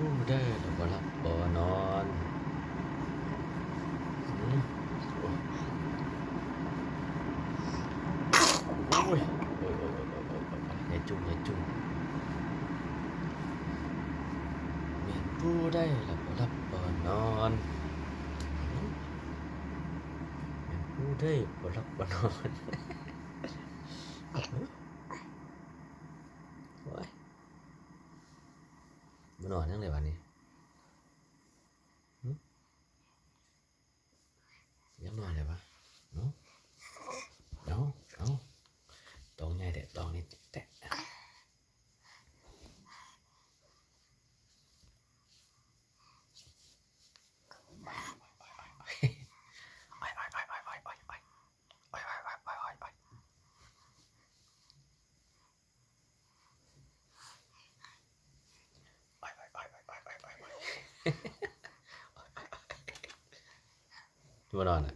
ผู้ได้หรือบ่รับบ่นอนอืมโอ้ยโอ้ยโอ้ยโอ้ยโอ้ยโอ้ยอย่าจุ่มอย่าจุ่มแม่นผู้ได้หรือบ่รับบ่นอนอืมแม่นผู้ได้บ่รับบ่นอนโอ้ยบ่นอนจังได๋บัดนี้หึยังนอนได้บ่เนาะเนาะเอ้าตองใหญ่แตะตองนี่แตะบ่นอนอ่ะ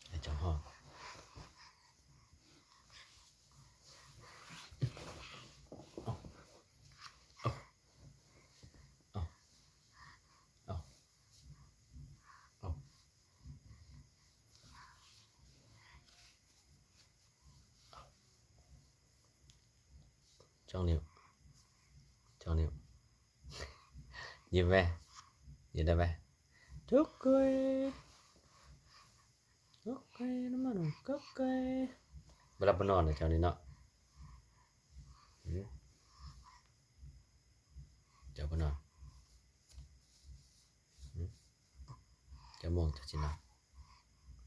ไอ้เจ้าห้องเอ้าเอ้าเอ้าจ้องนิ้วจ้องนิ้วยิ้มไหมยิ้มได้ไหมทุกคนทุกคนน้ำมันก็เกยเวลาไปนอนเนี่ยเจ้านี่เนาะอืมเจ้าไปนอนอืมเจ้ามองเจ้าสินอน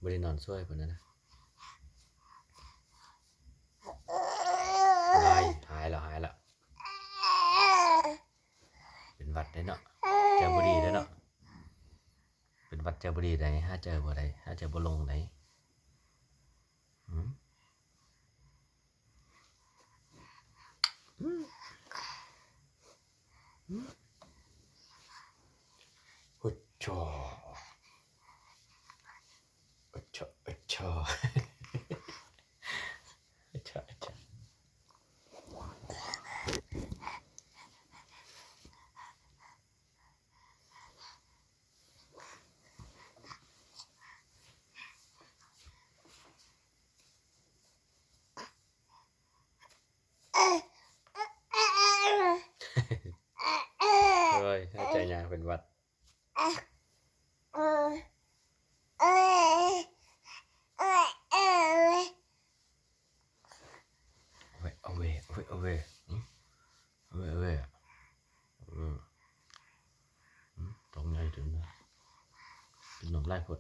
บ่ได้นอนช่วยเพิ่นนะหายแล้วหายแล้วเป็นหวัดได้เนาะเจ้าบ่ดีได้เนาะเป็นหวัดเจ้าบ่ดีได้หาเจอบ่ได้หาเจอบ่ลงได้อืมโอ้ชอโอ้ชอโอ้ชอโอ้ชอโอ้ชอเฮ้ยหายใจยากเป็นหวัดเอาเว้ยเอาเว้ยอืมเอาเว้ยเอาเว้ยอืมตรงไงถึงนะเป็นหนมไล่พด